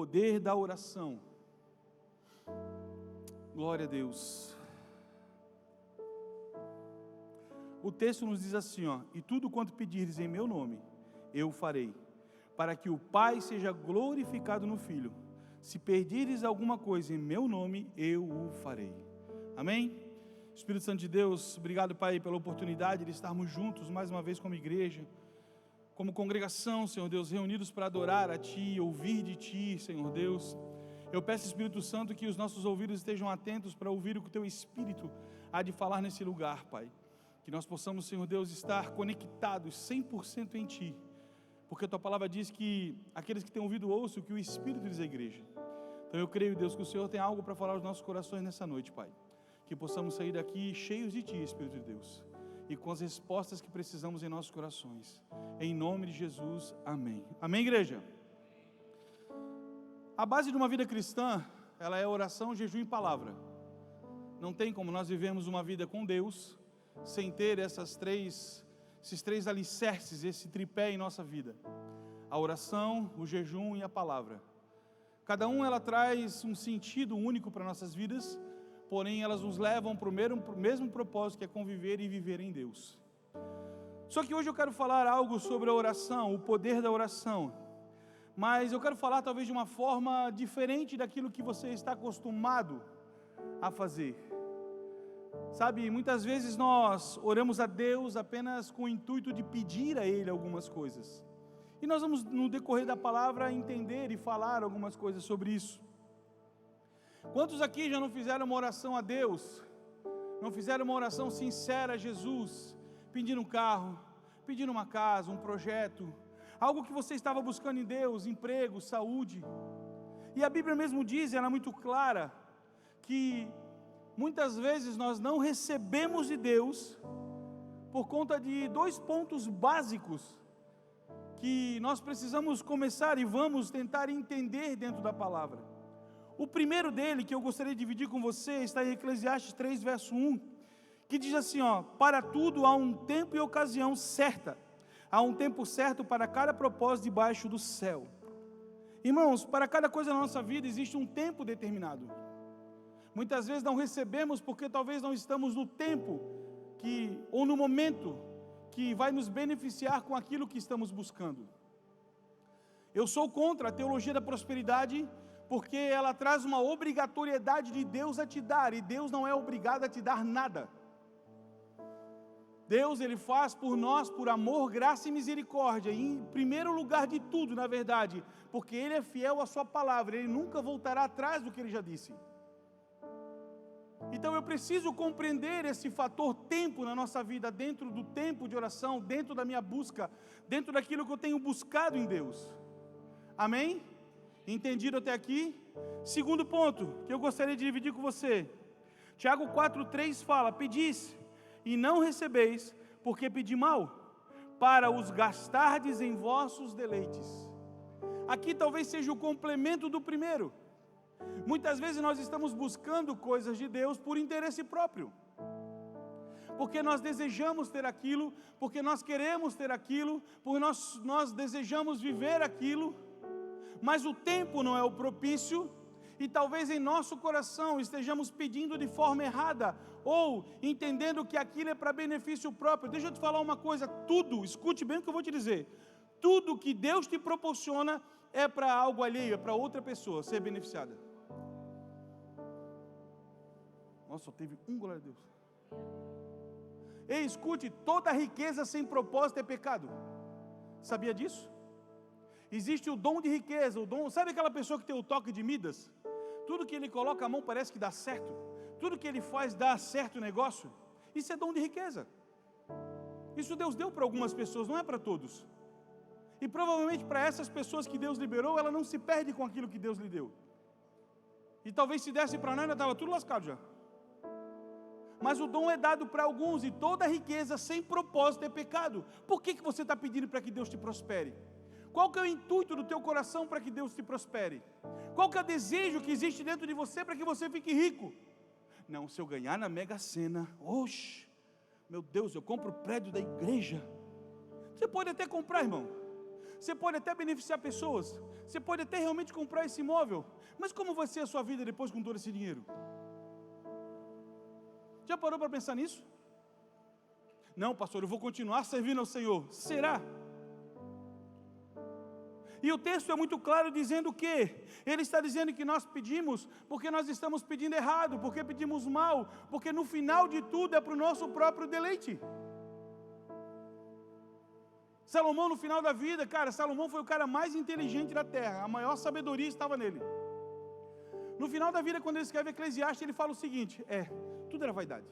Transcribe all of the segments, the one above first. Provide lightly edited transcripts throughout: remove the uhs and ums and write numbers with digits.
poder da oração. Glória a Deus. O texto nos diz assim, e tudo quanto pedires em meu nome, eu farei, para que o Pai seja glorificado no Filho. Se pedires alguma coisa em meu nome, eu o farei. Amém? Espírito Santo de Deus, obrigado, Pai, pela oportunidade de estarmos juntos mais uma vez como igreja, como congregação, Senhor Deus, reunidos para adorar a Ti, ouvir de Ti, Senhor Deus. Eu peço, Espírito Santo, que os nossos ouvidos estejam atentos para ouvir o que o Teu Espírito há de falar nesse lugar, Pai. Que nós possamos, Senhor Deus, estar conectados 100% em Ti, porque a Tua palavra diz que aqueles que têm ouvido ouçam o que o Espírito diz à igreja. Então eu creio, Deus, que o Senhor tem algo para falar aos nossos corações nessa noite, Pai. Que possamos sair daqui cheios de Ti, Espírito de Deus, e com as respostas que precisamos em nossos corações. Em nome de Jesus, amém. Amém, igreja? A base de uma vida cristã, ela é oração, jejum e palavra. Não tem como nós vivemos uma vida com Deus sem ter esses três alicerces, esse tripé em nossa vida: a oração, o jejum e a palavra. Cada ela traz um sentido único para nossas vidas, porém elas nos levam para o mesmo propósito, que é conviver e viver em Deus. Só que hoje eu quero falar algo sobre a oração, o poder da oração, mas eu quero falar talvez de uma forma diferente daquilo que você está acostumado a fazer. Sabe, muitas vezes nós oramos a Deus apenas com o intuito de pedir a Ele algumas coisas, e nós vamos no decorrer da palavra entender e falar algumas coisas sobre isso. Quantos aqui já não fizeram uma oração a Deus, não fizeram uma oração sincera a Jesus, pedindo um carro, pedindo uma casa, um projeto, algo que você estava buscando em Deus, emprego, saúde? E a Bíblia mesmo diz, ela é muito clara, que muitas vezes nós não recebemos de Deus por conta de dois pontos básicos que nós precisamos começar e vamos tentar entender dentro da palavra. O primeiro dele, que eu gostaria de dividir com você, está em Eclesiastes 3, verso 1, que diz assim, para tudo há um tempo e ocasião certa, há um tempo certo para cada propósito debaixo do céu. Irmãos, para cada coisa na nossa vida existe um tempo determinado. Muitas vezes não recebemos porque talvez não estamos no tempo ou no momento que vai nos beneficiar com aquilo que estamos buscando. Eu sou contra a teologia da prosperidade, porque ela traz uma obrigatoriedade de Deus a te dar, e Deus não é obrigado a te dar nada. Deus, Ele faz por nós, por amor, graça e misericórdia, e em primeiro lugar de tudo, na verdade, porque Ele é fiel à sua palavra, Ele nunca voltará atrás do que Ele já disse. Então eu preciso compreender esse fator tempo na nossa vida, dentro do tempo de oração, dentro da minha busca, dentro daquilo que eu tenho buscado em Deus. Amém? Entendido até aqui? Segundo ponto, que eu gostaria de dividir com você. Tiago 4,3 fala: pedis e não recebeis, porque pedi mal, para os gastardes em vossos deleites. Aqui talvez seja o complemento do primeiro. Muitas vezes nós estamos buscando coisas de Deus por interesse próprio, porque nós desejamos ter aquilo, porque nós queremos ter aquilo, porque nós desejamos viver aquilo, mas o tempo não é o propício, e talvez em nosso coração estejamos pedindo de forma errada, ou entendendo que aquilo é para benefício próprio. Deixa eu te falar uma coisa, escute bem o que eu vou te dizer, tudo que Deus te proporciona é para algo alheio, é para outra pessoa ser beneficiada. Nossa, só teve glória a Deus. Ei, escute, toda riqueza sem propósito é pecado. Sabia disso? Existe o dom de riqueza, sabe aquela pessoa que tem o toque de Midas? Tudo que ele coloca a mão parece que dá certo, tudo que ele faz dá certo o negócio. Isso é dom de riqueza. Isso Deus deu para algumas pessoas, não é para todos. E provavelmente para essas pessoas que Deus liberou, ela não se perde com aquilo que Deus lhe deu. E talvez se desse para nada, estava tudo lascado já. Mas o dom é dado para alguns, e toda riqueza sem propósito é pecado. Por que você está pedindo para que Deus te prospere? Qual que é o intuito do teu coração para que Deus te prospere? Qual que é o desejo que existe dentro de você para que você fique rico? Não, se eu ganhar na Mega Sena, oxe, meu Deus, eu compro o prédio da igreja. Você pode até comprar, irmão. Você pode até beneficiar pessoas, você pode até realmente comprar esse imóvel, mas como vai ser a sua vida depois com todo esse dinheiro? Já parou para pensar nisso? Não, pastor, eu vou continuar servindo ao Senhor. Será? E o texto é muito claro dizendo que ele está dizendo que nós pedimos porque nós estamos pedindo errado, porque pedimos mal, porque no final de tudo é para o nosso próprio deleite. Salomão no final da vida, cara, Salomão foi o cara mais inteligente da terra, a maior sabedoria estava nele. No final da vida, quando ele escreve Eclesiastes, ele fala o seguinte, tudo era vaidade.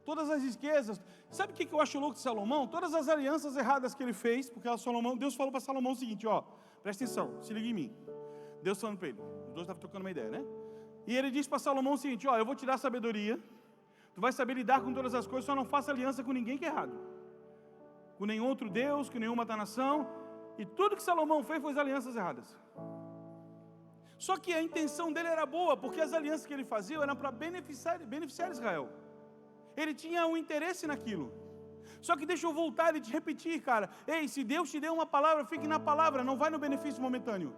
Todas as riquezas, sabe o que eu acho louco de Salomão? Todas as alianças erradas que ele fez, porque Deus falou para Salomão o seguinte, presta atenção, se liga em mim. Deus falando para ele, os dois estavam trocando uma ideia, né? E ele diz para Salomão o seguinte, eu vou te dar sabedoria, tu vai saber lidar com todas as coisas, só não faça aliança com ninguém que é errado. Com nenhum outro Deus, com nenhuma outra nação, e tudo que Salomão fez foi as alianças erradas. Só que a intenção dele era boa, porque as alianças que ele fazia eram para beneficiar Israel. Ele tinha um interesse naquilo. Só que deixa eu voltar e te repetir, cara. Ei, se Deus te deu uma palavra, fique na palavra, não vai no benefício momentâneo.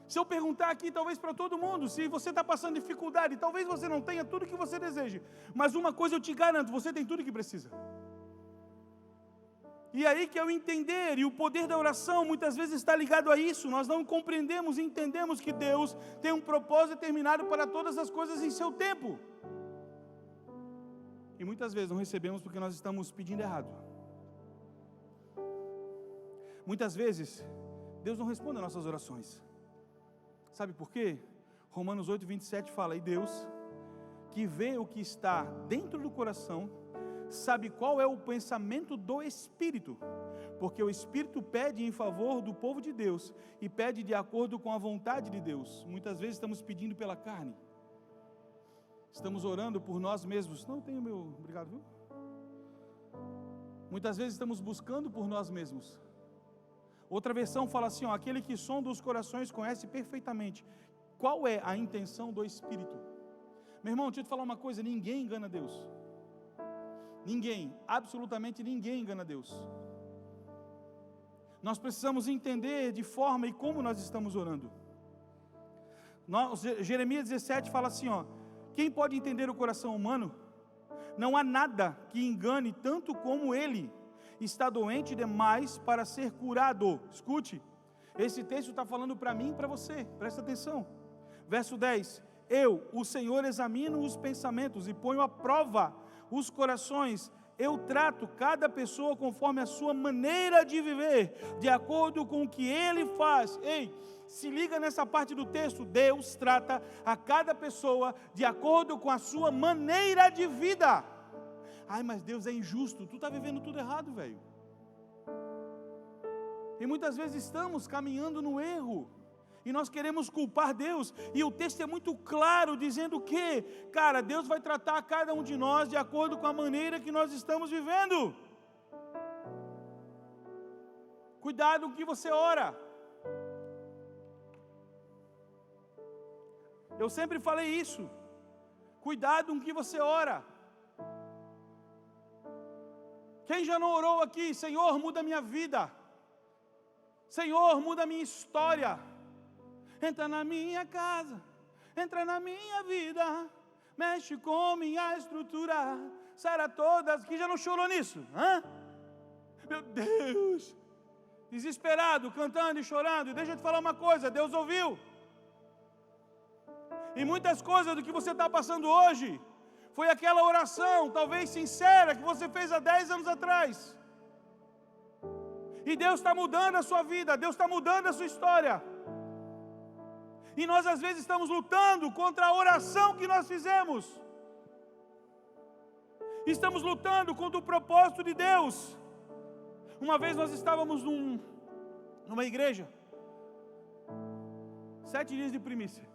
Se eu perguntar aqui, talvez para todo mundo, se você está passando dificuldade, talvez você não tenha tudo que você deseja, mas uma coisa eu te garanto, você tem tudo que precisa. E aí que é o entender, e o poder da oração muitas vezes está ligado a isso. Nós não compreendemos e entendemos que Deus tem um propósito determinado para todas as coisas em seu tempo. E muitas vezes não recebemos porque nós estamos pedindo errado. Muitas vezes, Deus não responde às nossas orações. Sabe por quê? Romanos 8, 27 fala, e Deus, que vê o que está dentro do coração, sabe qual é o pensamento do Espírito, porque o Espírito pede em favor do povo de Deus, e pede de acordo com a vontade de Deus. Muitas vezes estamos pedindo pela carne, estamos orando por nós mesmos, não tenho meu, obrigado, viu? Muitas vezes estamos buscando por nós mesmos. Outra versão fala assim, aquele que sonda os corações conhece perfeitamente qual é a intenção do Espírito. Meu irmão, deixa eu te falar uma coisa, ninguém engana Deus. Ninguém, absolutamente ninguém engana Deus. Nós precisamos entender de forma e como nós estamos orando. Jeremias 17 fala assim, quem pode entender o coração humano? Não há nada que engane tanto como ele. Está doente demais para ser curado. Escute, esse texto está falando para mim e para você, presta atenção. Verso 10, eu, o Senhor, examino os pensamentos e ponho à prova os corações, eu trato cada pessoa conforme a sua maneira de viver, de acordo com o que ele faz. Ei, se liga nessa parte do texto, Deus trata a cada pessoa de acordo com a sua maneira de vida. Ai, mas Deus é injusto, tu está vivendo tudo errado, velho. E muitas vezes estamos caminhando no erro, e nós queremos culpar Deus, e o texto é muito claro, dizendo que, cara, Deus vai tratar cada um de nós de acordo com a maneira que nós estamos vivendo. Cuidado com o que você ora. Eu sempre falei isso, cuidado com o que você ora. Quem já não orou aqui, Senhor, muda a minha vida, Senhor, muda a minha história, entra na minha casa, entra na minha vida, mexe com minha estrutura, sara todas, quem já não chorou nisso? Meu Deus, desesperado, cantando e chorando, e deixa eu te falar uma coisa, Deus ouviu, e muitas coisas do que você está passando hoje, foi aquela oração, talvez sincera, que você fez há 10 anos atrás. E Deus está mudando a sua vida, Deus está mudando a sua história. E nós às vezes estamos lutando contra a oração que nós fizemos. Estamos lutando contra o propósito de Deus. Uma vez nós estávamos numa igreja, 7 dias de primícia.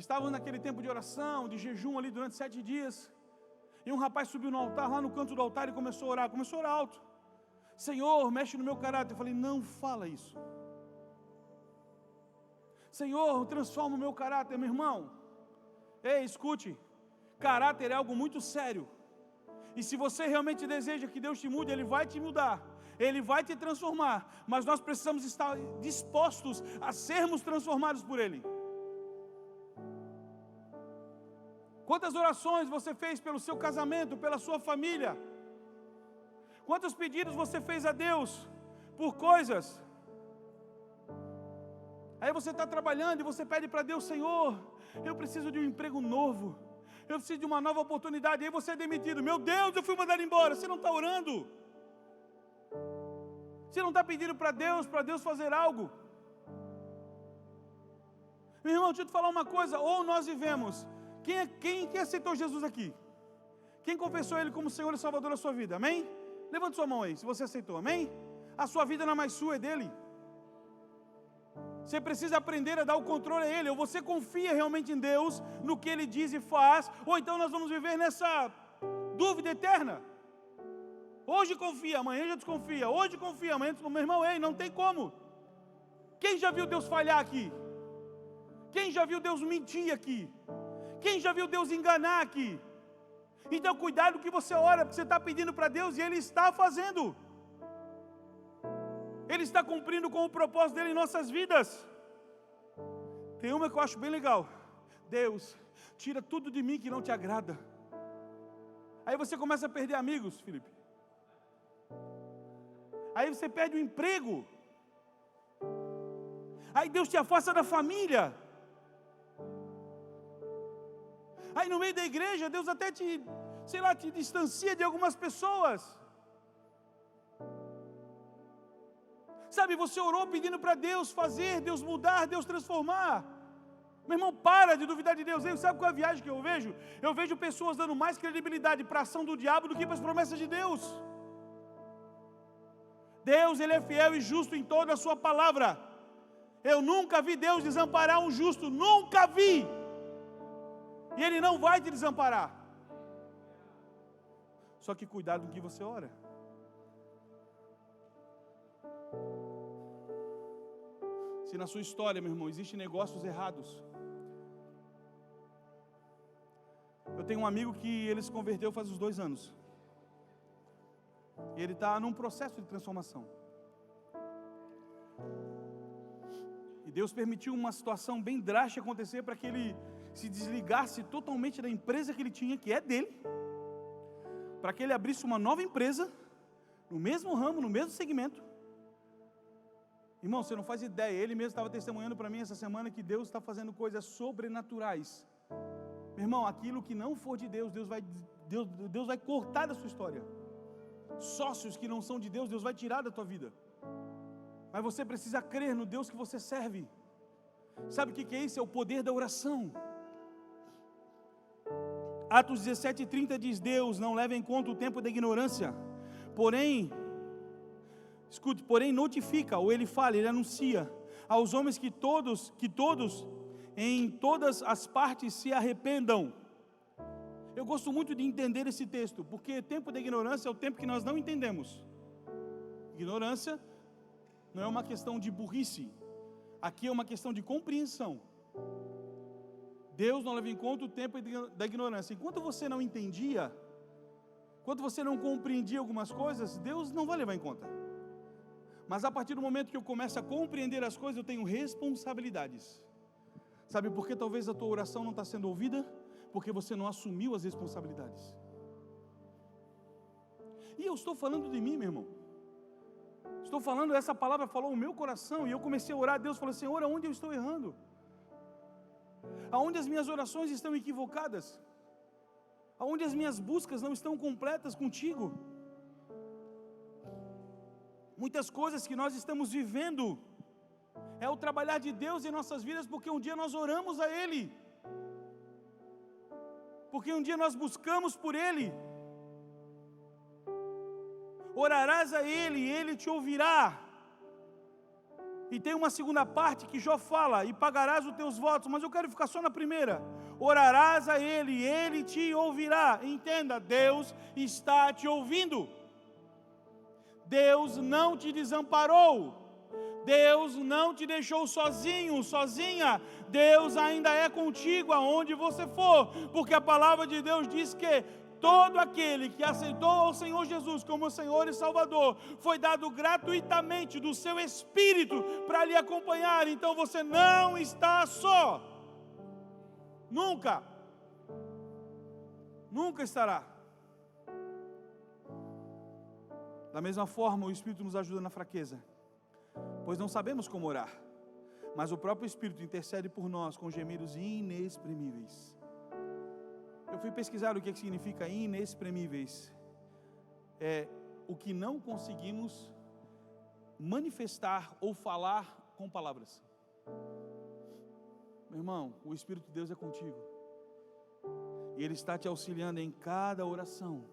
Estávamos naquele tempo de oração, de jejum ali durante 7 dias. E um rapaz subiu no altar, lá no canto do altar, e começou a orar alto. Senhor, mexe no meu caráter. Eu falei, não fala isso. Senhor, transforma o meu caráter, meu irmão. Ei, escute, caráter é algo muito sério. E se você realmente deseja que Deus te mude, Ele vai te mudar, Ele vai te transformar, mas nós precisamos estar dispostos a sermos transformados por Ele. Quantas orações você fez pelo seu casamento, pela sua família? Quantos pedidos você fez a Deus por coisas? Aí você está trabalhando e você pede para Deus: Senhor, eu preciso de um emprego novo, eu preciso de uma nova oportunidade. Aí você é demitido. Meu Deus, eu fui mandado embora. Você não está orando. Você não está pedindo para Deus fazer algo. Meu irmão, deixa eu te falar uma coisa. Ou nós vivemos. Quem aceitou Jesus aqui? Quem confessou Ele como Senhor e Salvador da sua vida? Amém? Levante sua mão aí, se você aceitou. Amém? A sua vida não é mais sua, é dele. Você precisa aprender a dar o controle a Ele. Ou você confia realmente em Deus, no que Ele diz e faz, ou então nós vamos viver nessa dúvida eterna. Hoje confia, amanhã já desconfia. Hoje confia, amanhã desconfia. Meu irmão, ei, não tem como. Quem já viu Deus falhar aqui? Quem já viu Deus mentir aqui? Quem já viu Deus enganar aqui? Então cuidado com o que você ora, porque você está pedindo para Deus e Ele está fazendo. Ele está cumprindo com o propósito dEle em nossas vidas. Tem uma que eu acho bem legal. Deus, tira tudo de mim que não te agrada. Aí você começa a perder amigos, Felipe. Aí você perde o emprego. Aí Deus te afasta da família. Aí no meio da igreja, Deus até te distancia de algumas pessoas. Sabe, você orou pedindo para Deus fazer, Deus mudar, Deus transformar. Meu irmão, para de duvidar de Deus. Sabe qual é a viagem que eu vejo? Eu vejo pessoas dando mais credibilidade para a ação do diabo do que para as promessas de Deus. Deus, Ele é fiel e justo em toda a sua palavra. Eu nunca vi Deus desamparar um justo, nunca vi. E Ele não vai te desamparar. Só que cuidado com o que você ora. Se na sua história, meu irmão, existem negócios errados. Eu tenho um amigo que ele se converteu faz uns 2 anos. E ele está num processo de transformação. E Deus permitiu uma situação bem drástica acontecer para que ele se desligasse totalmente da empresa que ele tinha, que é dele, para que ele abrisse uma nova empresa, no mesmo ramo, no mesmo segmento. Irmão, você não faz ideia, ele mesmo estava testemunhando para mim essa semana que Deus está fazendo coisas sobrenaturais. Meu irmão, aquilo que não for de Deus, Deus vai cortar da sua história. Sócios que não são de Deus, Deus vai tirar da tua vida. Mas você precisa crer no Deus que você serve. Sabe o que é isso? É o poder da oração. Atos 17:30 diz: Deus não leva em conta o tempo da ignorância, porém notifica, ou Ele fala, Ele anuncia aos homens que todos em todas as partes se arrependam. Eu gosto muito de entender esse texto, porque tempo da ignorância é o tempo que nós não entendemos. Ignorância não é uma questão de burrice, aqui é uma questão de compreensão. Deus não leva em conta o tempo da ignorância. Enquanto você não entendia, enquanto você não compreendia algumas coisas, Deus não vai levar em conta. Mas a partir do momento que eu começo a compreender as coisas, eu tenho responsabilidades. Sabe por que talvez a tua oração não está sendo ouvida? Porque você não assumiu as responsabilidades. E eu estou falando de mim, meu irmão. Estou falando, essa palavra falou o meu coração, e eu comecei a orar. Deus falou: Senhor, aonde eu estou errando? Aonde as minhas orações estão equivocadas? Aonde as minhas buscas não estão completas contigo? Muitas coisas que nós estamos vivendo é o trabalhar de Deus em nossas vidas, porque um dia nós oramos a Ele, porque um dia nós buscamos por Ele. Orarás a Ele e Ele te ouvirá. E tem uma segunda parte que Jó fala: e pagarás os teus votos. Mas eu quero ficar só na primeira. Orarás a Ele e Ele te ouvirá. Entenda, Deus está te ouvindo. Deus não te desamparou. Deus não te deixou sozinho, sozinha. Deus ainda é contigo aonde você for, porque a palavra de Deus diz que todo aquele que aceitou ao Senhor Jesus como Senhor e Salvador, foi dado gratuitamente do seu Espírito para lhe acompanhar. Então você não está só. Nunca. Nunca estará. Da mesma forma, o Espírito nos ajuda na fraqueza, pois não sabemos como orar, mas o próprio Espírito intercede por nós com gemidos inexprimíveis. Eu fui pesquisar o que significa inexprimíveis. É o que não conseguimos manifestar ou falar com palavras. Meu irmão, o Espírito de Deus é contigo. E Ele está te auxiliando em cada oração.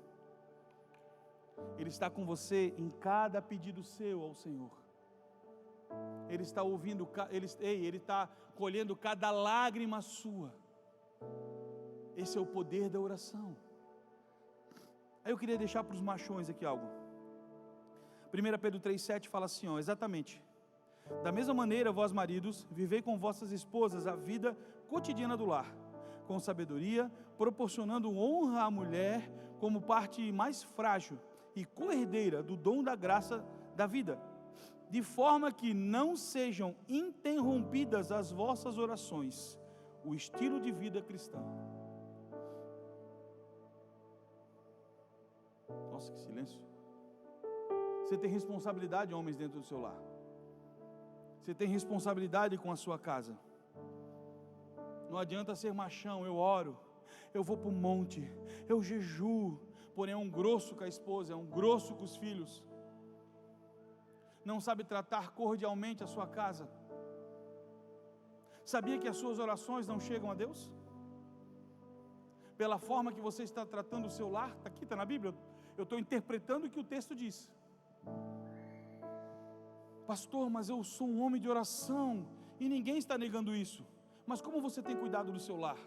Ele está com você em cada pedido seu ao Senhor. Ele está ouvindo, Ele está colhendo cada lágrima sua. Esse é o poder da oração. Aí eu queria deixar para os machões aqui algo. 1 Pedro 3,7 fala assim, exatamente. Da mesma maneira, vós maridos, vivei com vossas esposas a vida cotidiana do lar, com sabedoria, proporcionando honra à mulher como parte mais frágil e co-herdeira do dom da graça da vida, de forma que não sejam interrompidas as vossas orações, o estilo de vida cristão. Nossa, que silêncio. Você tem responsabilidade, homens, dentro do seu lar. Você tem responsabilidade com a sua casa. Não adianta ser machão, eu oro, eu vou para o monte, eu jejuo, porém é um grosso com a esposa, é um grosso com os filhos. Não sabe tratar cordialmente a sua casa. Sabia que as suas orações não chegam a Deus? Pela forma que você está tratando o seu lar, está aqui, está na Bíblia. Eu estou interpretando o que o texto diz. Pastor, mas eu sou um homem de oração, e ninguém está negando isso. Mas como você tem cuidado do seu lar?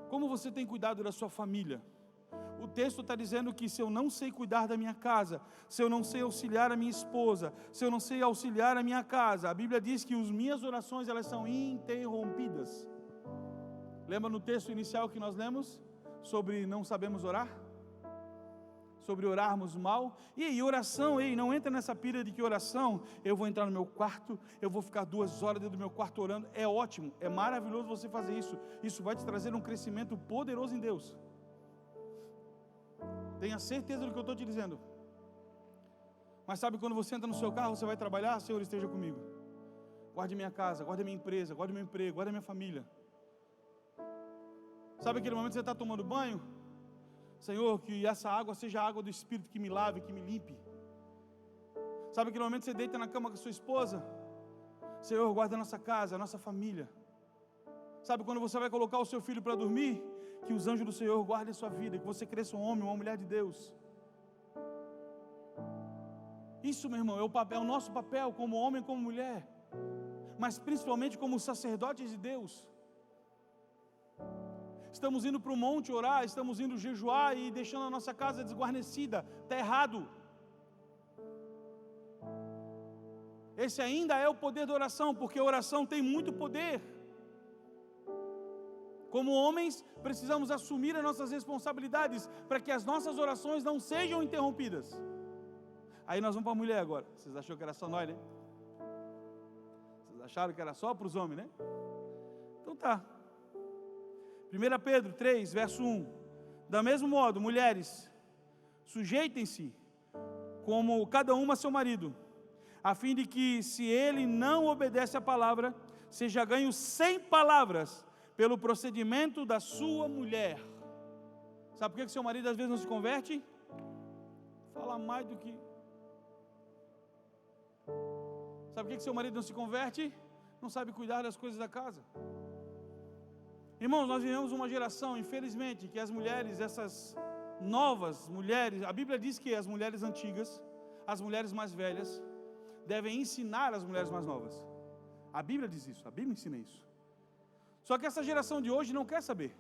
Como você tem cuidado da sua família? O texto está dizendo que se eu não sei cuidar da minha casa, se eu não sei auxiliar a minha esposa, se eu não sei auxiliar a minha casa, a Bíblia diz que as minhas orações, elas são interrompidas. Lembra no texto inicial que nós lemos? Sobre não sabemos orar? Sobre orarmos mal? E aí, oração, não entra nessa pira de que oração, eu vou entrar no meu quarto, eu vou ficar 2 horas dentro do meu quarto orando. É ótimo, é maravilhoso você fazer isso. Isso vai te trazer um crescimento poderoso em Deus. Tenha certeza do que eu estou te dizendo. Mas sabe quando você entra no seu carro, você vai trabalhar? Senhor, esteja comigo. Guarde minha casa, guarde minha empresa, guarde meu emprego, guarde minha família. Sabe aquele momento que você está tomando banho? Senhor, que essa água seja a água do Espírito que me lave, que me limpe. Sabe aquele momento que você deita na cama com a sua esposa? Senhor, guarda a nossa casa, a nossa família. Sabe quando você vai colocar o seu filho para dormir? Que os anjos do Senhor guardem a sua vida, que você cresça um homem, uma mulher de Deus. Isso, meu irmão, é o nosso papel como homem, como mulher, mas principalmente como sacerdotes de Deus. Estamos indo para o monte orar, estamos indo jejuar e deixando a nossa casa desguarnecida. Está errado. Esse ainda é o poder da oração, porque a oração tem muito poder. Como homens, precisamos assumir as nossas responsabilidades para que as nossas orações não sejam interrompidas. Aí nós vamos para a mulher agora. Vocês acharam que era só nós, né? Vocês acharam que era só para os homens, né? Então tá. 1 Pedro 3, verso 1. Da mesmo modo, mulheres, sujeitem-se como cada uma a seu marido, a fim de que, se ele não obedece à palavra, seja ganho sem palavras pelo procedimento da sua mulher. Sabe por que seu marido às vezes não se converte? Fala mais do que... Sabe por que seu marido não se converte? Não sabe cuidar das coisas da casa. Irmãos, nós vivemos uma geração, infelizmente, que as mulheres, essas novas mulheres, a Bíblia diz que as mulheres antigas, as mulheres mais velhas, devem ensinar as mulheres mais novas. A Bíblia diz isso, a Bíblia ensina isso. Só que essa geração de hoje não quer saber.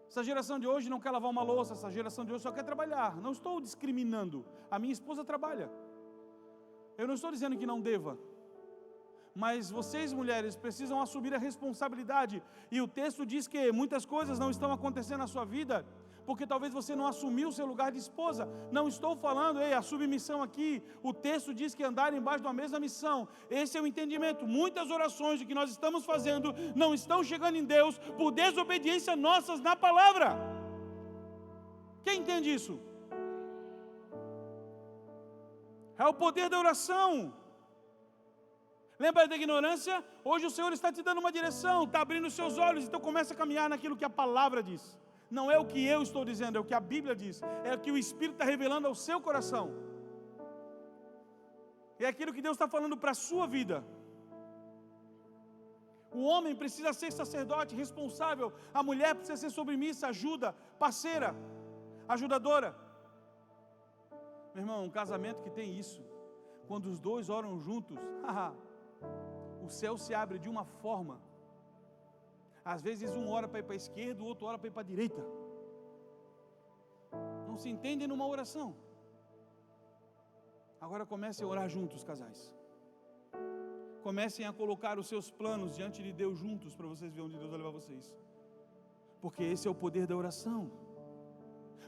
Essa geração de hoje não quer lavar uma louça, essa geração de hoje só quer trabalhar. Não estou discriminando, a minha esposa trabalha. Eu não estou dizendo que não deva, Mas vocês, mulheres, precisam assumir a responsabilidade. E o texto diz que muitas coisas não estão acontecendo na sua vida, porque talvez você não assumiu o seu lugar de esposa. Não estou falando, a submissão aqui. O texto diz que andar embaixo de uma mesma missão. Esse é o entendimento. Muitas orações de que nós estamos fazendo não estão chegando em Deus por desobediência nossas na palavra. Quem entende isso? É o poder da oração. Lembra da ignorância? Hoje o Senhor está te dando uma direção, está abrindo os seus olhos, então começa a caminhar naquilo que a palavra diz. Não é o que eu estou dizendo, é o que a Bíblia diz, é o que o Espírito está revelando ao seu coração. É aquilo que Deus está falando para a sua vida. O homem precisa ser sacerdote, responsável, a mulher precisa ser submissa, ajuda, parceira, ajudadora. Meu irmão, um casamento que tem isso, quando os dois oram juntos, o céu se abre de uma forma. Às vezes um ora para ir para a esquerda, o outro ora para ir para a direita. Não se entendem numa oração. Agora comecem a orar juntos, casais. Comecem a colocar os seus planos diante de Deus juntos, para vocês verem onde Deus vai levar vocês. Porque esse é o poder da oração.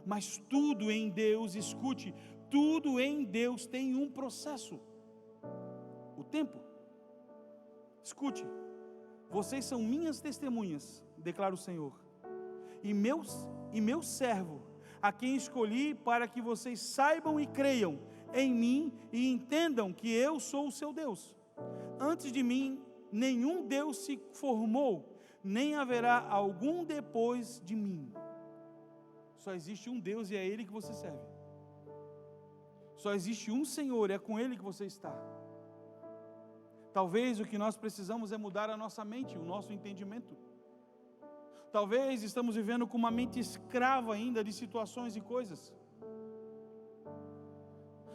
Mas tudo em Deus, escute, tudo em Deus tem um processo. O tempo. Escute, vocês são minhas testemunhas, declara o Senhor, e meu servo, a quem escolhi para que vocês saibam e creiam em mim e entendam que eu sou o seu Deus. Antes de mim, nenhum Deus se formou, nem haverá algum depois de mim. Só existe um Deus e é Ele que você serve. Só existe um Senhor e é com Ele que você está. Talvez o que nós precisamos é mudar a nossa mente, o nosso entendimento. Talvez estamos vivendo com uma mente escrava ainda de situações e coisas.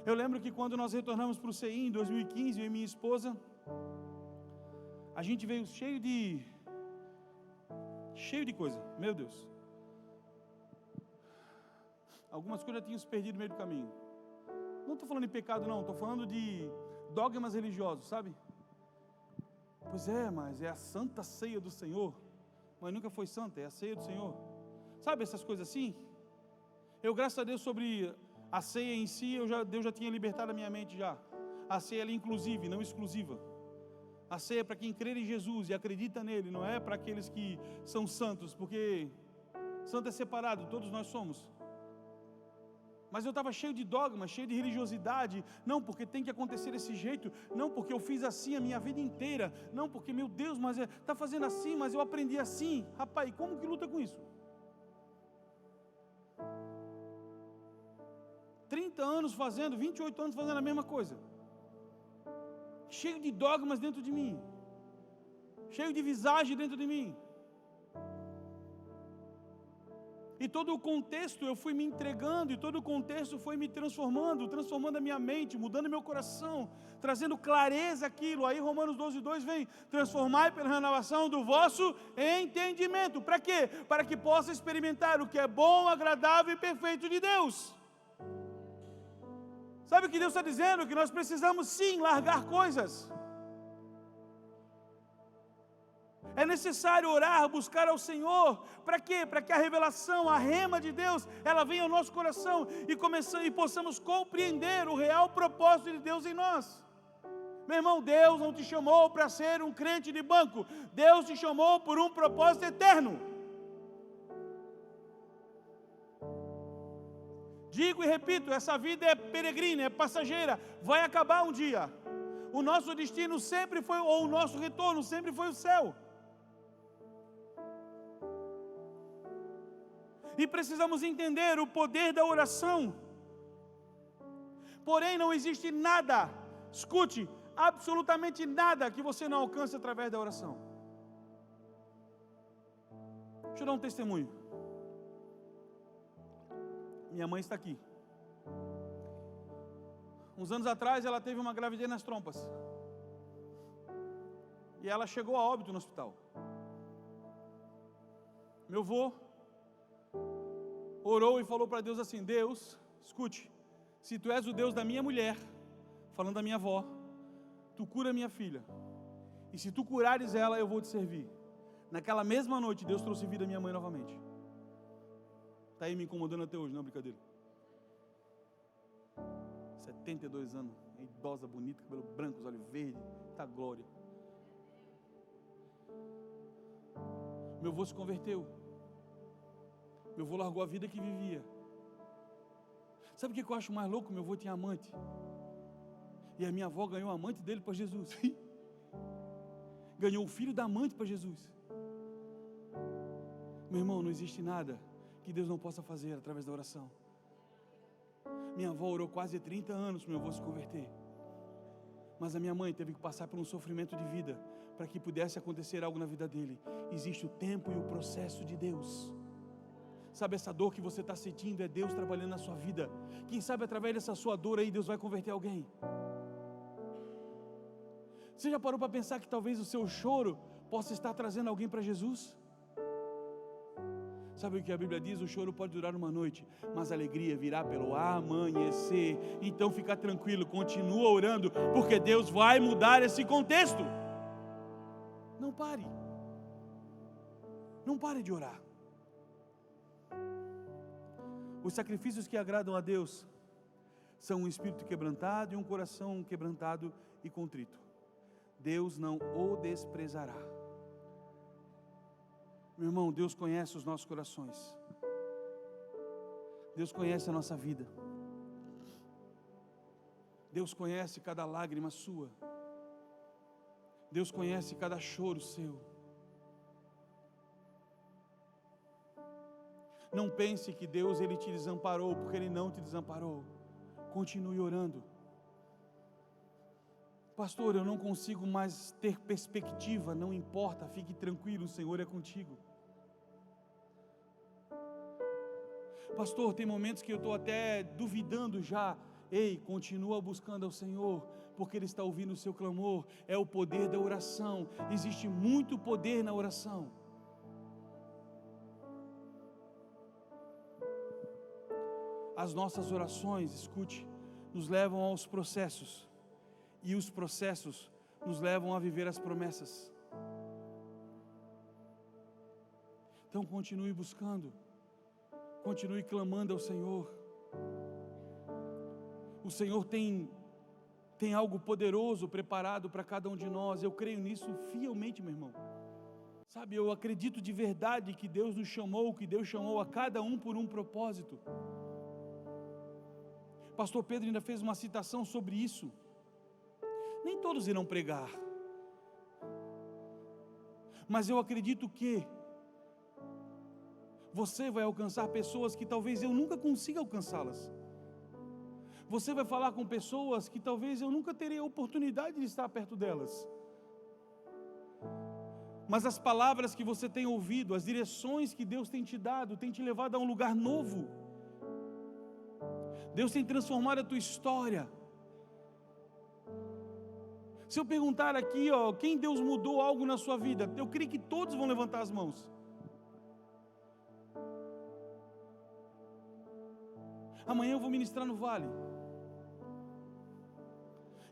Eu lembro que quando nós retornamos para o CI em 2015, eu e minha esposa, a gente veio cheio de coisa, meu Deus. Algumas coisas eu tinha se perdido no meio do caminho. Não estou falando de pecado não, estou falando de dogmas religiosos, sabe? Pois é, mas é a santa ceia do Senhor. Mas nunca foi santa, é a ceia do Senhor. Sabe essas coisas assim? Eu, graças a Deus, sobre a ceia em si, Deus já tinha libertado a minha mente já. A ceia é inclusive, não exclusiva. A ceia é para quem crê em Jesus e acredita nele, não é para aqueles que são santos, porque santo é separado, todos nós somos. Mas eu estava cheio de dogma, cheio de religiosidade. Não, porque tem que acontecer desse jeito. Não, porque eu fiz assim a minha vida inteira. Não, porque, meu Deus, mas está fazendo assim, mas eu aprendi assim. Rapaz, como que luta com isso? 30 anos fazendo, 28 anos fazendo a mesma coisa. Cheio de dogmas dentro de mim. Cheio de visagem dentro de mim. E todo o contexto eu fui me entregando, e todo o contexto foi me transformando a minha mente, mudando meu coração, trazendo clareza àquilo. Aí Romanos 12:2 vem, transformai pela renovação do vosso entendimento. Para quê? Para que possa experimentar o que é bom, agradável e perfeito de Deus. Sabe o que Deus está dizendo? Que nós precisamos sim largar coisas. É necessário orar, buscar ao Senhor. Para quê? Para que a revelação, a rema de Deus, ela venha ao nosso coração e possamos compreender o real propósito de Deus em nós. Meu irmão, Deus não te chamou para ser um crente de banco. Deus te chamou por um propósito eterno. Digo e repito, essa vida é peregrina, é passageira, vai acabar um dia. O nosso destino sempre foi, ou o nosso retorno sempre foi o céu. E precisamos entender o poder da oração. Porém, não existe nada, escute, absolutamente nada que você não alcance através da oração. Deixa eu dar um testemunho. Minha mãe está aqui. Uns anos atrás, ela teve uma gravidez nas trompas. E ela chegou a óbito no hospital. Meu avô orou e falou para Deus assim: Deus, escute, se tu és o Deus da minha mulher, falando da minha avó, tu cura minha filha. e se tu curares ela, eu vou te servir. Naquela mesma noite, Deus trouxe vida à minha mãe novamente. Está aí me incomodando até hoje, não é brincadeira. 72 anos, idosa, bonita, cabelo branco, os olhos verdes, tá glória. Meu avô se converteu. Meu avô largou a vida que vivia. Sabe o que eu acho mais louco? Meu avô tinha amante. E a minha avó ganhou a amante dele para Jesus. Ganhou o filho da amante para Jesus. Meu irmão, não existe nada que Deus não possa fazer através da oração. Minha avó orou quase 30 anos para meu avô se converter. Mas a minha mãe teve que passar por um sofrimento de vida para que pudesse acontecer algo na vida dele. Existe o tempo e o processo de Deus. Sabe, essa dor que você está sentindo é Deus trabalhando na sua vida. Quem sabe através dessa sua dor aí Deus vai converter alguém. Você já parou para pensar que talvez o seu choro possa estar trazendo alguém para Jesus? Sabe o que a Bíblia diz? O choro pode durar uma noite, mas a alegria virá pelo amanhecer. Então fica tranquilo, continua orando, porque Deus vai mudar esse contexto. Não pare. Não pare de orar. Os sacrifícios que agradam a Deus são um espírito quebrantado e um coração quebrantado e contrito. Deus não o desprezará. Meu irmão, Deus conhece os nossos corações. Deus conhece a nossa vida. Deus conhece cada lágrima sua. Deus conhece cada choro seu. Não pense que Deus ele te desamparou, porque Ele não te desamparou. Continue orando. Pastor, eu não consigo mais ter perspectiva. Não importa, fique tranquilo, o Senhor é contigo. Pastor, tem momentos que eu estou até duvidando já. Ei, continua buscando ao Senhor, porque Ele está ouvindo o seu clamor. É o poder da oração. Existe muito poder na oração. As nossas orações, escute, nos levam aos processos. E os processos nos levam a viver as promessas. Então continue buscando. Continue clamando ao Senhor. O Senhor tem algo poderoso preparado para cada um de nós. Eu creio nisso fielmente, meu irmão. Sabe, eu acredito de verdade que Deus nos chamou, que Deus chamou a cada um por um propósito. Pastor Pedro ainda fez uma citação sobre isso. Nem todos irão pregar. Mas eu acredito que você vai alcançar pessoas que talvez eu nunca consiga alcançá-las. Você vai falar com pessoas que talvez eu nunca terei a oportunidade de estar perto delas. Mas as palavras que você tem ouvido, as direções que Deus tem te dado, tem te levado a um lugar novo. Deus tem transformado a tua história. Se eu perguntar aqui, quem Deus mudou algo na sua vida, eu creio que todos vão levantar as mãos. Amanhã eu vou ministrar no Vale.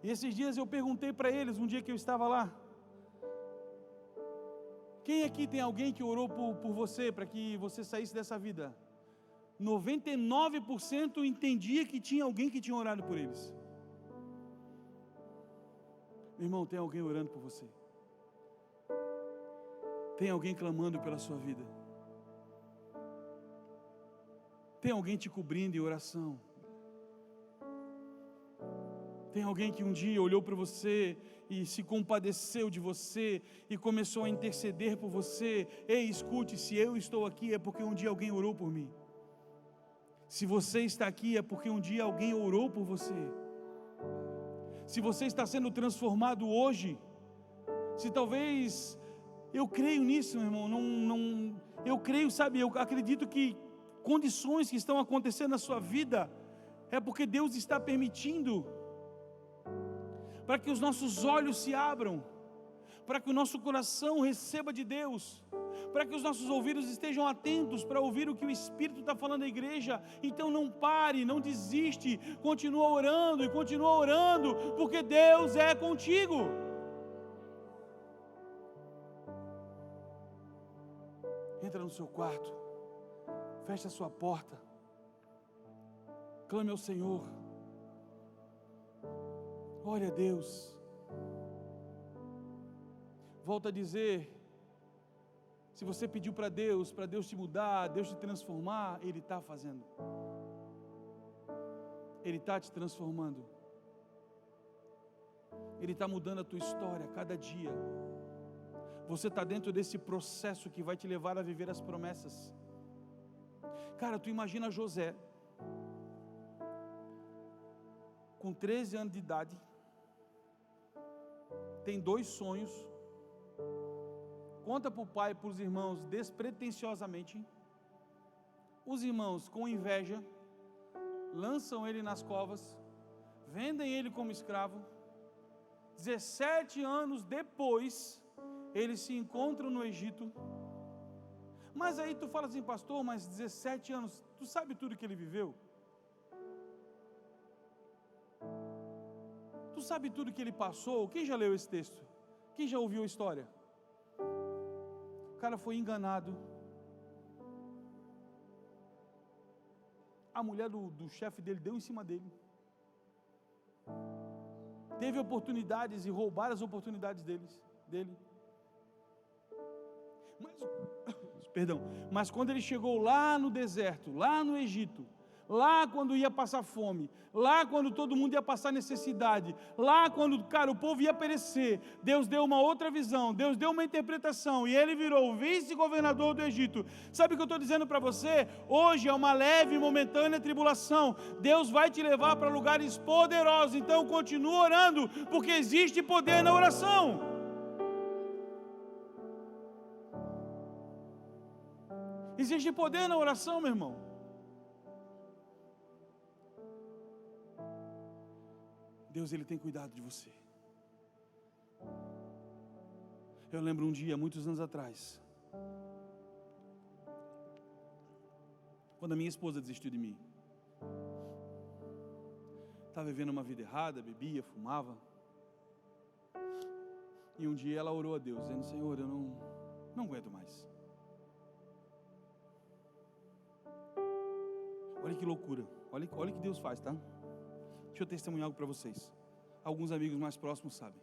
E esses dias eu perguntei para eles, um dia que eu estava lá, quem aqui tem alguém que orou por você, para que você saísse dessa vida? 99% entendia que tinha alguém que tinha orado por eles. Meu irmão, tem alguém orando por você. Tem alguém clamando pela sua vida. Tem alguém te cobrindo em oração. Tem alguém que um dia olhou para você e se compadeceu de você e começou a interceder por você. Ei, escute, se eu estou aqui é porque um dia alguém orou por mim. Se você está aqui é porque um dia alguém orou por você. Se você está sendo transformado hoje, se talvez, eu creio nisso, meu irmão, eu creio, sabe, eu acredito que condições que estão acontecendo na sua vida, é porque Deus está permitindo, para que os nossos olhos se abram, para que o nosso coração receba de Deus, para que os nossos ouvidos estejam atentos para ouvir o que o Espírito está falando à igreja. Então não pare, não desiste, continua orando e continua orando, porque Deus é contigo. entra no seu quarto, fecha a sua porta, clame ao Senhor, ore a Deus. Volto a dizer, se você pediu para Deus te mudar, Deus te transformar, Ele está fazendo. Ele está te transformando. Ele está mudando a tua história cada dia. Você está dentro desse processo que vai te levar a viver as promessas. Cara, tu imagina José, com 13 anos de idade, tem 2 sonhos, conta para o pai e para os irmãos despretensiosamente, os irmãos com inveja, lançam ele nas covas, vendem ele como escravo. 17 anos depois, eles se encontram no Egito. Mas aí tu fala assim, pastor, mas 17 anos, tu sabe tudo que ele viveu? Tu sabe tudo que ele passou? Quem já leu esse texto? Quem já ouviu a história? O cara foi enganado. A mulher do chefe dele deu em cima dele. Teve oportunidades e roubaram as oportunidades dele. Mas quando ele chegou lá no deserto, lá no Egito, lá quando ia passar fome, lá quando todo mundo ia passar necessidade, lá quando, cara, o povo ia perecer, Deus deu uma outra visão, Deus deu uma interpretação, e ele virou o vice-governador do Egito. Sabe o que eu estou dizendo para você? Hoje é uma leve e momentânea tribulação, Deus vai te levar para lugares poderosos, então continua orando, porque existe poder na oração. Existe poder na oração, meu irmão. Deus, Ele tem cuidado de você. Eu lembro um dia, muitos anos atrás, quando a minha esposa desistiu de mim. Estava vivendo uma vida errada, bebia, fumava. E um dia ela orou a Deus, dizendo, Senhor, eu não aguento mais. Olha que loucura, olha o que Deus faz, tá? Deixa eu testemunhar algo para vocês. Alguns amigos mais próximos sabem.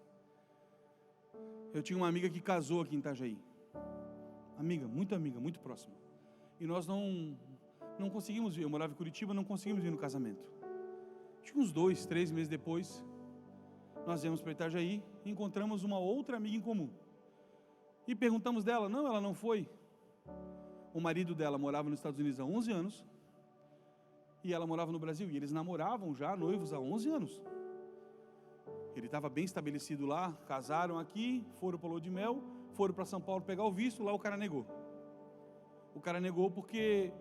Eu tinha uma amiga que casou aqui em Itajaí. Amiga, muito próxima. E nós não conseguimos vir. Eu morava em Curitiba, não conseguimos vir no casamento. Acho que uns 2, 3 meses depois, nós viemos para Itajaí e encontramos uma outra amiga em comum. E perguntamos dela, não, ela não foi. O marido dela morava nos Estados Unidos há 11 anos. E ela morava no Brasil, e eles namoravam já, noivos há 11 anos. Ele estava bem estabelecido lá, casaram aqui, foram para o Lua de Mel, foram para São Paulo pegar o visto, lá o cara negou. O cara negou porque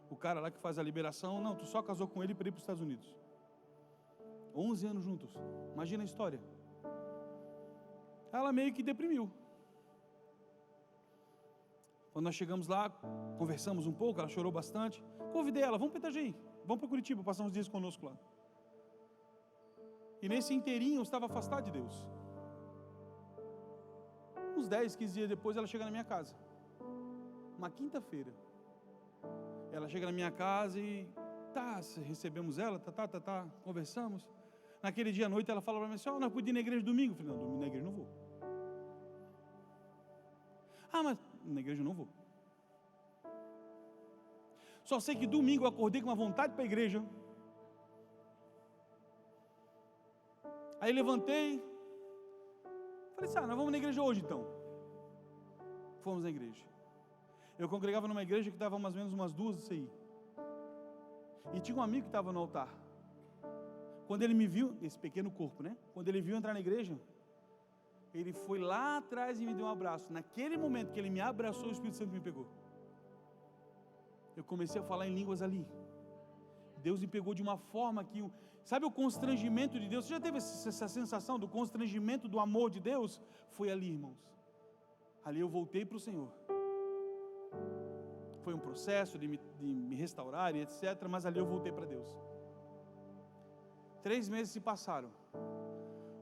o cara lá que faz a liberação, não, tu só casou com ele para ir para os Estados Unidos. 11 anos juntos, imagina a história. Ela meio que deprimiu. Quando nós chegamos lá, conversamos um pouco, ela chorou bastante. Convidei ela, vamos para Itajaí, vamos para Curitiba, passar uns dias conosco lá. E nesse inteirinho eu estava afastado de Deus. Uns 10, 15 dias depois ela chega na minha casa. Uma quinta-feira. Ela chega na minha casa e recebemos ela, conversamos. Naquele dia à noite ela fala para mim assim, nós podíamos ir na igreja domingo. Eu falei, não, domingo na igreja não vou. Mas na igreja eu não vou. Só sei que domingo eu acordei com uma vontade para a igreja. Aí levantei. Falei assim, nós vamos na igreja hoje então. Fomos na igreja. Eu congregava numa igreja que estava mais ou menos umas 2 disso aí. E tinha um amigo que estava no altar. Quando ele me viu, esse pequeno corpo, né? Quando ele viu entrar na igreja, ele foi lá atrás e me deu um abraço. Naquele momento que ele me abraçou, o Espírito Santo me pegou. Eu comecei a falar em línguas ali. Deus me pegou de uma forma que... Sabe o constrangimento de Deus? Você já teve essa sensação do constrangimento do amor de Deus? Foi ali, irmãos. Ali eu voltei para o Senhor. Foi um processo de me restaurar e etc. Mas ali eu voltei para Deus. 3 meses se passaram.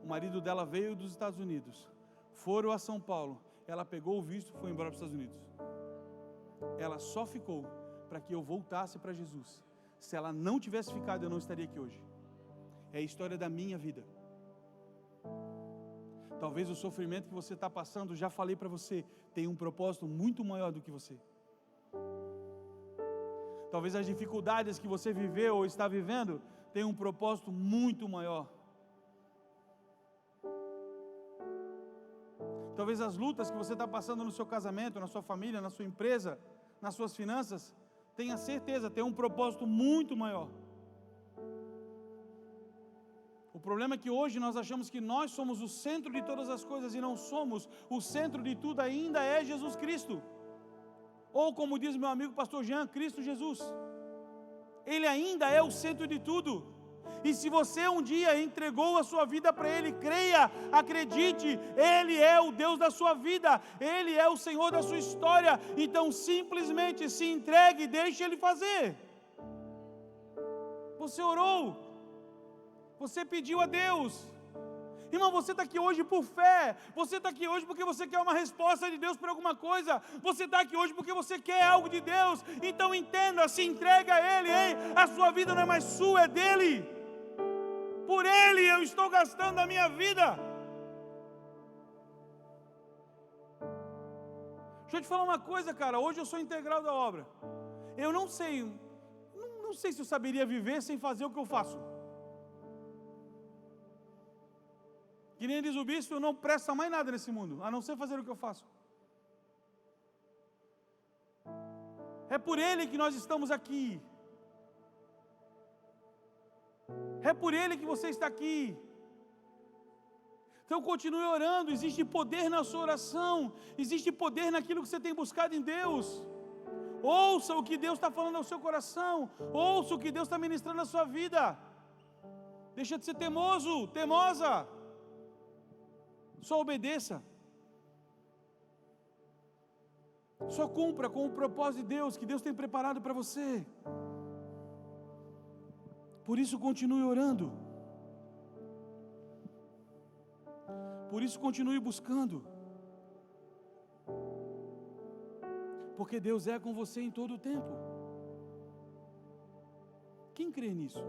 O marido dela veio dos Estados Unidos. Foram a São Paulo. ela pegou o visto e foi embora para os Estados Unidos. Ela só ficou para que eu voltasse para Jesus. Se ela não tivesse ficado, eu não estaria aqui hoje. É a história da minha vida. Talvez o sofrimento que você está passando, já falei para você, tem um propósito muito maior do que você. Talvez as dificuldades que você viveu ou está vivendo, tenham um propósito muito maior. Talvez as lutas que você está passando no seu casamento, na sua família, na sua empresa, nas suas finanças, tenha certeza, tem um propósito muito maior. O problema é que hoje nós achamos que nós somos o centro de todas as coisas e não somos. O centro de tudo ainda é Jesus Cristo. Ou como diz meu amigo pastor Jean, Cristo Jesus. Ele ainda é o centro de tudo. E se você um dia entregou a sua vida para Ele, creia, acredite, Ele é o Deus da sua vida, Ele é o Senhor da sua história. Então simplesmente se entregue e deixe Ele fazer. Você orou. Você pediu a Deus. Irmão, você está aqui hoje por fé. Você está aqui hoje porque você quer uma resposta de Deus por alguma coisa. Você está aqui hoje porque você quer algo de Deus. Então entenda, se entrega a Ele, hein? A sua vida não é mais sua, é dEle. Por Ele eu estou gastando a minha vida. Deixa eu te falar uma coisa, cara. Hoje eu sou integral da obra. Eu não sei se eu saberia viver sem fazer o que eu faço. Que nem diz o bispo, eu não presto mais nada nesse mundo, a não ser fazer o que eu faço. É por Ele que nós estamos aqui. É por Ele que você está aqui. Então continue orando, existe poder na sua oração, existe poder naquilo que você tem buscado em Deus. Ouça o que Deus está falando ao seu coração, ouça o que Deus está ministrando na sua vida. Deixa de ser teimoso, teimosa. Só obedeça. Só cumpra com o propósito de Deus, que Deus tem preparado para você. Por isso continue orando. Por isso continue buscando. Porque Deus é com você em todo o tempo. Quem crê nisso?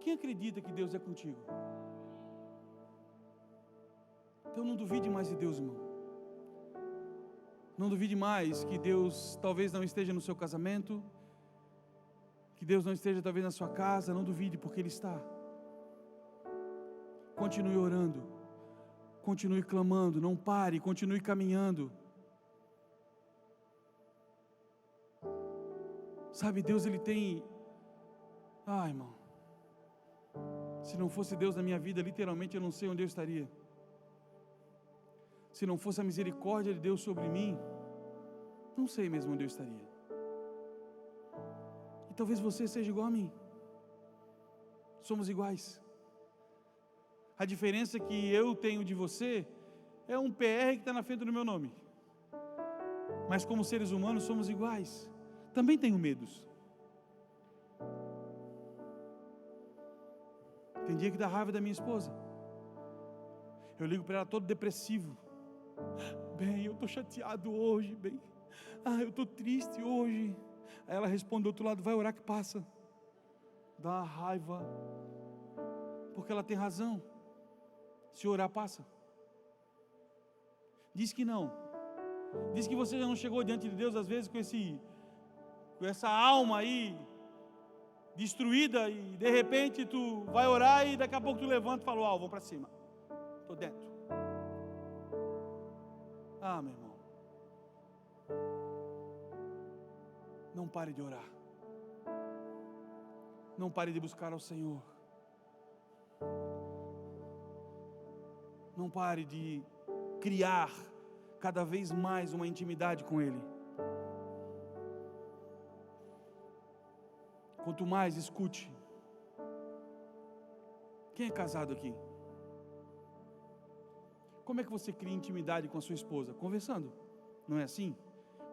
Quem acredita que Deus é contigo? Então não duvide mais de Deus, irmão. Não duvide mais que Deus talvez não esteja no seu casamento, que Deus não esteja talvez na sua casa. Não duvide, porque Ele está. Continue orando, continue clamando, não pare, continue caminhando. Sabe, Deus Ele tem... irmão, se não fosse Deus na minha vida, literalmente eu não sei onde eu estaria. Se não fosse a misericórdia de Deus sobre mim, não sei mesmo onde eu estaria. E talvez você seja igual a mim. Somos iguais. A diferença que eu tenho de você é um PR que está na frente do meu nome. Mas como seres humanos somos iguais. Também tenho medos. Tem dia que dá raiva da minha esposa. Eu ligo para ela todo depressivo. Bem, eu estou chateado hoje, bem. Eu estou triste hoje. Aí ela responde do outro lado, vai orar que passa. Dá uma raiva. Porque ela tem razão. Se orar passa. Diz que não. Diz que você já não chegou diante de Deus às vezes com essa alma aí destruída e de repente tu vai orar e daqui a pouco tu levanta e fala, vou para cima. Estou dentro. Meu irmão, não pare de orar, não pare de buscar ao Senhor, não pare de criar cada vez mais uma intimidade com Ele. Quanto mais escute. Quem é casado aqui? Como é que você cria intimidade com a sua esposa? Conversando, não é assim?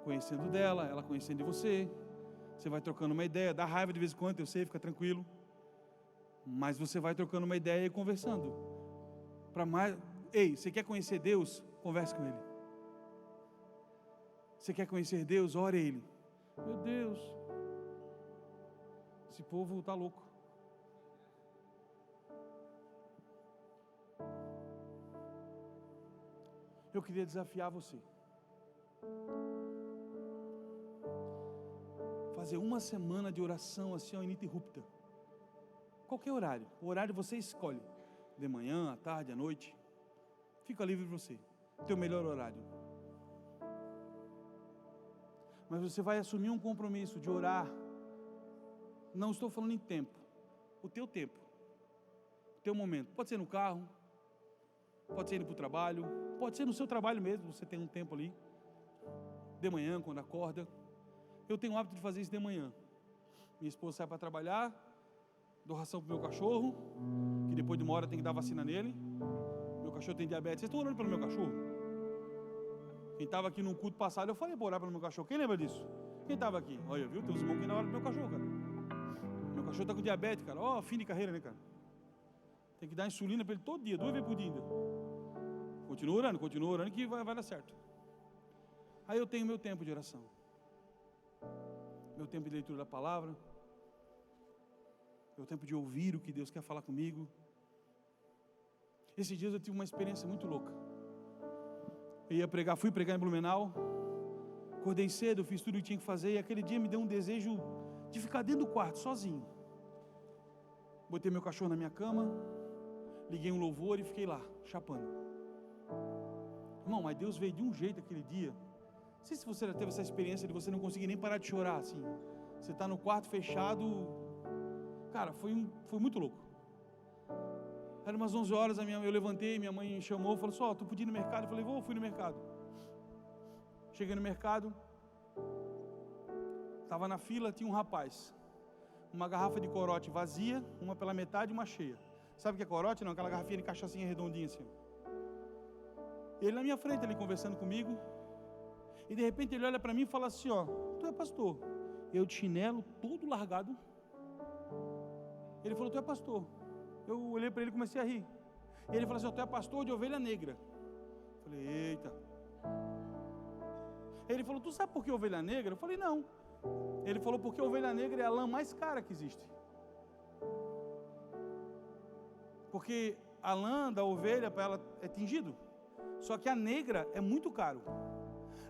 Conhecendo dela, ela conhecendo de você. Você vai trocando uma ideia, dá raiva de vez em quando, eu sei, fica tranquilo. Mas você vai trocando uma ideia e conversando. Ei, você quer conhecer Deus? Converse com Ele. Você quer conhecer Deus? Ore a Ele. Meu Deus, esse povo está louco. Eu queria desafiar você. Fazer uma semana de oração assim, ó, ininterrupta. Qualquer horário. O horário você escolhe. De manhã, à tarde, à noite. Fica livre para você. Teu melhor horário. Mas você vai assumir um compromisso de orar. Não estou falando em tempo. O teu tempo. O teu momento. Pode ser no carro. Pode ser indo para o trabalho. Pode ser no seu trabalho mesmo. Você tem um tempo ali. De manhã, quando acorda. Eu tenho o hábito de fazer isso de manhã. Minha esposa sai para trabalhar. Dou ração para o meu cachorro. Que depois de uma hora tem que dar vacina nele. Meu cachorro tem diabetes. Vocês estão orando pelo meu cachorro? Quem estava aqui no culto passado, eu falei para orar pelo meu cachorro. Quem lembra disso? Quem estava aqui? Olha, viu? Tem uns irmãos que não oram pelo meu cachorro, cara. Meu cachorro está com diabetes, cara. Ó, fim de carreira, né, cara? Tem que dar insulina para ele todo dia, 2 vezes por dia ainda. Continua orando que vai dar certo. Aí eu tenho meu tempo de oração. Meu tempo de leitura da palavra. Meu tempo de ouvir o que Deus quer falar comigo. Esses dias eu tive uma experiência muito louca. Eu ia pregar, fui pregar em Blumenau. Acordei cedo, fiz tudo o que tinha que fazer. E aquele dia me deu um desejo de ficar dentro do quarto, sozinho. Botei meu cachorro na minha cama. Liguei um louvor e fiquei lá, chapando. Irmão, mas Deus veio de um jeito aquele dia. Não sei se você já teve essa experiência de você não conseguir nem parar de chorar, assim. Você está no quarto fechado. Cara, foi muito louco. Era umas 11 horas, eu levantei, minha mãe me chamou, falou assim, tu podia ir no mercado? Eu falei, fui no mercado. Cheguei no mercado, estava na fila, tinha um rapaz. Uma garrafa de corote vazia, uma pela metade e uma cheia. Sabe o que é corote? Não, aquela garrafinha de cachaçinha redondinha assim. Ele na minha frente, ali conversando comigo. E de repente ele olha para mim e fala assim, tu é pastor? Eu de chinelo, todo largado. Ele falou, tu é pastor? Eu olhei para ele e comecei a rir. Ele falou assim, tu é pastor de ovelha negra. Eu falei, eita. Ele falou, tu sabe por que ovelha negra? Eu falei, não. Ele falou, porque a ovelha negra é a lã mais cara que existe. Porque a lã da ovelha, para ela, é tingido. Só que a negra é muito caro.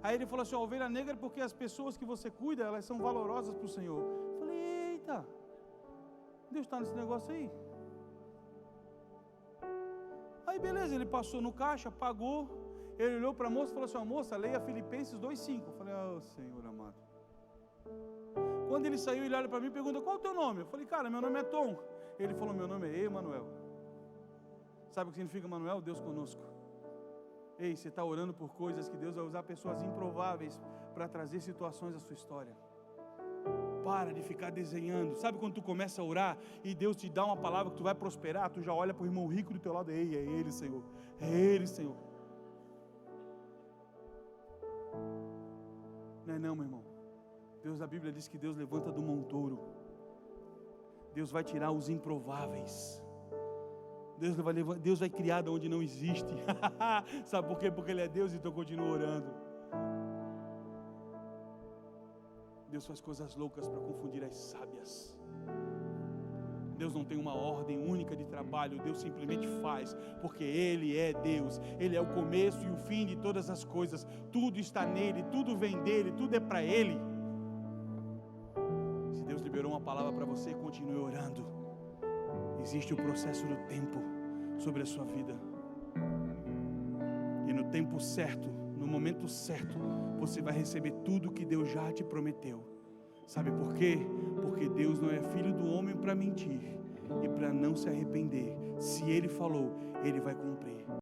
Aí ele falou assim, a ovelha negra é porque as pessoas que você cuida, elas são valorosas para o Senhor. Eu falei, eita, Deus está nesse negócio aí. Aí beleza, ele passou no caixa, pagou. Ele olhou para a moça e falou assim, moça, leia Filipenses 2,5. Eu falei, Senhor amado. Quando ele saiu, ele olha para mim e pergunta, qual é o teu nome? Eu falei, cara, meu nome é Tom. Ele falou, meu nome é Emanuel. Sabe o que significa Emanuel? Deus conosco. Ei, você está orando por coisas que Deus vai usar pessoas improváveis para trazer situações à sua história. Para de ficar desenhando. Sabe quando tu começa a orar e Deus te dá uma palavra que tu vai prosperar, tu já olha para o irmão rico do teu lado, ei, é ele, Senhor. É ele, Senhor. Não é não, meu irmão. A Bíblia diz que Deus levanta do montouro. Deus vai tirar os improváveis. Deus vai criar de onde não existe. Sabe por quê? Porque Ele é Deus, então continua orando. Deus faz coisas loucas para confundir as sábias. Deus não tem uma ordem única de trabalho. Deus simplesmente faz, porque Ele é Deus. Ele é o começo e o fim de todas as coisas. Tudo está nele, tudo vem dele, tudo é para Ele. Se Deus liberou uma palavra para você, continue orando. Existe o processo do tempo sobre a sua vida. E no tempo certo, no momento certo, você vai receber tudo que Deus já te prometeu. Sabe por quê? Porque Deus não é filho do homem para mentir e para não se arrepender. Se Ele falou, Ele vai cumprir.